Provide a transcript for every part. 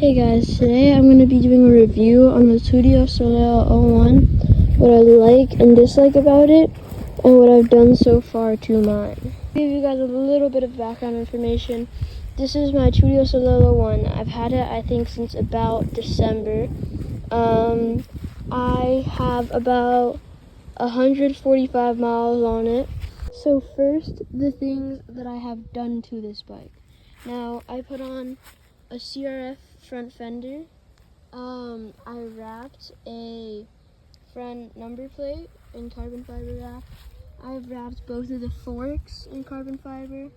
Hey guys, today I'm going to be doing a review on the Tuttio Soleil 01, what I like and dislike about it, and what I've done so far to mine. Give you guys a little bit of background information. This is my Tuttio Soleil 01. I've had it, I think, since about December. I have about 145 miles on it. So first, the things that I have done to this bike. Now, I put on a CRF front fender. I wrapped a front number plate in carbon fiber wrap. I've wrapped both of the forks in carbon fiber.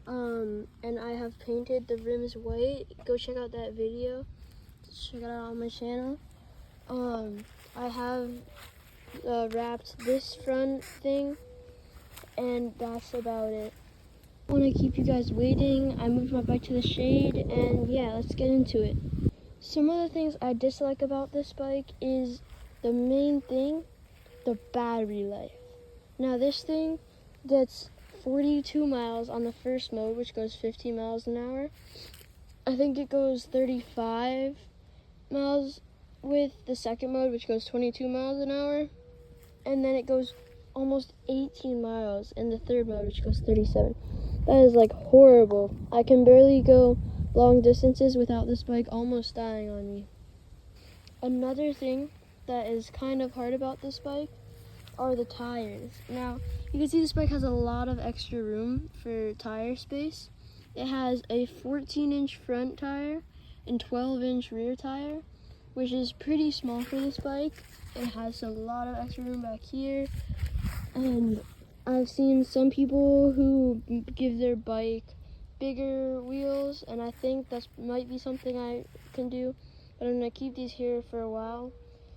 And I have painted the rims white. Go check out that video. Check it out on my channel. I have wrapped this front thing, and that's about it. I don't want to keep you guys waiting. I moved my bike to the shade, and yeah, let's get into it. Some of the things I dislike about this bike is the main thing, the battery life. Now this thing gets 42 miles on the first mode, which goes 15 miles an hour. I think it goes 35 miles with the second mode, which goes 22 miles an hour. And then it goes almost 18 miles in the third mode, which goes 37. That is like horrible. I can barely go long distances without this bike almost dying on me. Another thing that is kind of hard about this bike are the tires. Now, you can see this bike has a lot of extra room for tire space. It has a 14-inch front tire and 12-inch rear tire, which is pretty small for this bike. It has a lot of extra room back here, and I've seen some people who give their bike bigger wheels, and I think that might be something I can do, but I'm going to keep these here for a while,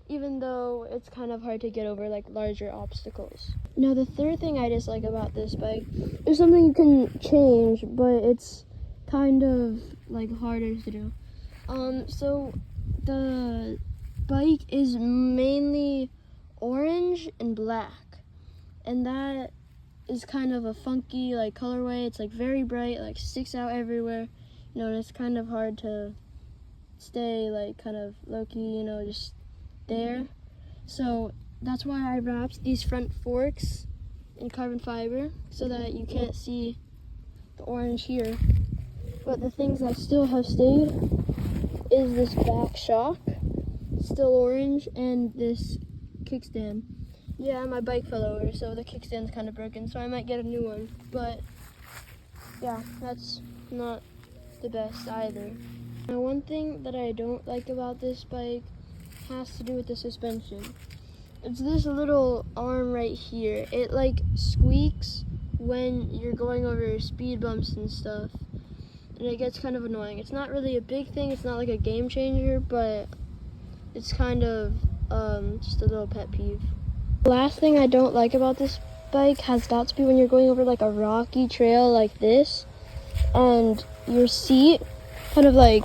even though it's kind of hard to get over like larger obstacles. Now the third thing I dislike about this bike is something you can change, but it's kind of like harder to do. So the bike is mainly orange and black, and that is kind of a funky like colorway. It's like very bright, like sticks out everywhere, and it's kind of hard to stay like kind of low-key, just there. So that's why I wrapped these front forks in carbon fiber so that you can't see the orange here. But the things that still have stayed is this back shock, still orange, and this kickstand. Yeah, my bike fell over, so the kickstand's kind of broken, so I might get a new one. But yeah, that's not the best either. Now, one thing that I don't like about this bike has to do with the suspension. It's this little arm right here. It like squeaks when you're going over speed bumps and stuff, and it gets kind of annoying. It's not really a big thing, it's not like a game changer, but it's kind of just a little pet peeve. The last thing I don't like about this bike has got to be when you're going over like a rocky trail like this, and your seat kind of like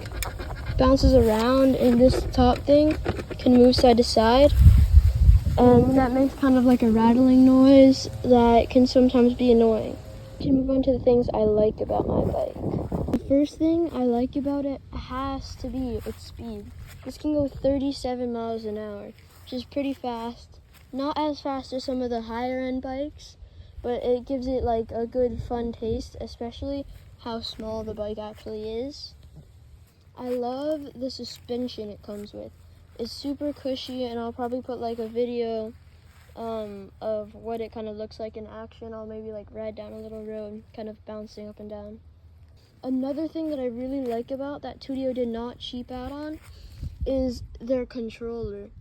bounces around, and this top thing can move side to side, and that makes kind of like a rattling noise that can sometimes be annoying. To move on to the things I like about my bike. The first thing I like about it has to be its speed. This can go 37 miles an hour, which is pretty fast. Not as fast as some of the higher end bikes, but it gives it like a good fun taste, especially how small the bike actually is. I love the suspension it comes with. It's super cushy, and I'll probably put like a video of what it kind of looks like in action. I'll maybe like ride down a little road kind of bouncing up and down. Another thing that I really like about that Tuttio did not cheap out on is their controller.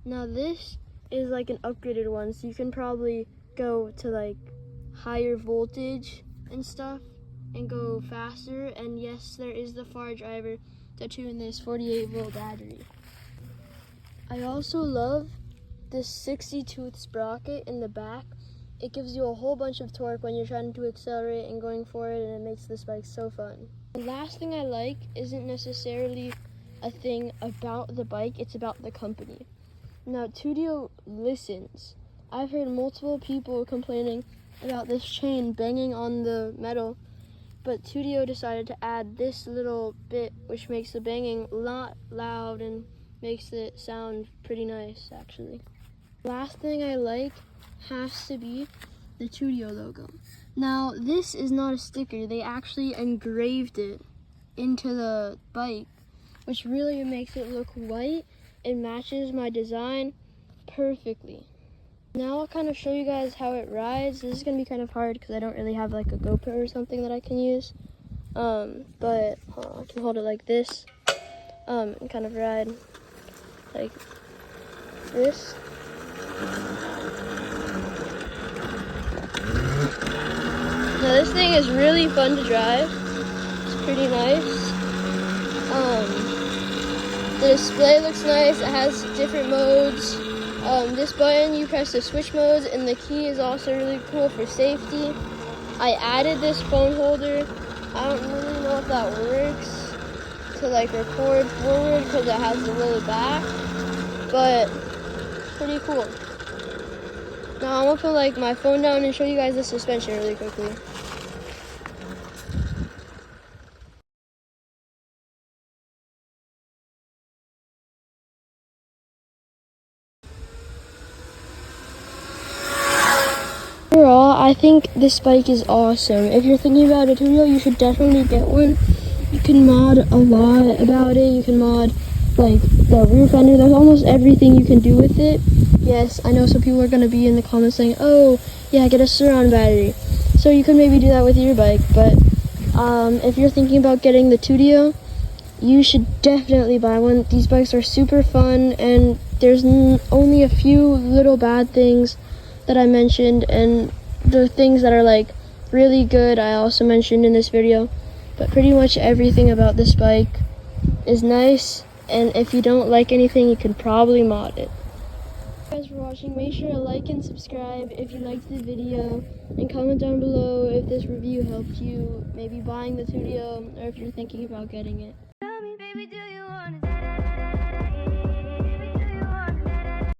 Now this is like an upgraded one, so you can probably go to like higher voltage and stuff and go faster, and yes, there is the far driver to tune this 48-volt battery. I also love this 60-tooth sprocket in the back. It gives you a whole bunch of torque when you're trying to accelerate and going forward, and it makes this bike so fun. The last thing I like isn't necessarily a thing about the bike, it's about the company. Now, Tuttio listens. I've heard multiple people complaining about this chain banging on the metal, but Tuttio decided to add this little bit which makes the banging a lot loud and makes it sound pretty nice actually. Last thing I like has to be the Tuttio logo. Now this is not a sticker, they actually engraved it into the bike, which really makes it look white and matches my design perfectly. Now I'll kind of show you guys how it rides. This is going to be kind of hard because I don't really have like a GoPro or something that I can use. But I can hold it like this and kind of ride like this. Now this thing is really fun to drive. It's pretty nice. The display looks nice. It has different modes. This button, you press the switch modes, and the key is also really cool for safety. I added this phone holder. I don't really know if that works to like record forward because it has the little back, but pretty cool. Now I'm gonna put like my phone down and show you guys the suspension really quickly. Overall, I think this bike is awesome. If you're thinking about a Tuttio, you should definitely get one. You can mod a lot about it. You can mod like the rear fender. There's almost everything you can do with it. Yes, I know some people are going to be in the comments saying, oh, yeah, get a surround battery. So you could maybe do that with your bike. But if you're thinking about getting the Tuttio, you should definitely buy one. These bikes are super fun, and there's only a few little bad things that I mentioned, and the things that are like really good I also mentioned in this video. But pretty much everything about this bike is nice, and if you don't like anything, you can probably mod it. Thank you guys for watching. Make sure to like and subscribe if you liked the video, and comment down below if this review helped you maybe buying the Tuttio or if you're thinking about getting it. Tell me, baby, do you wanna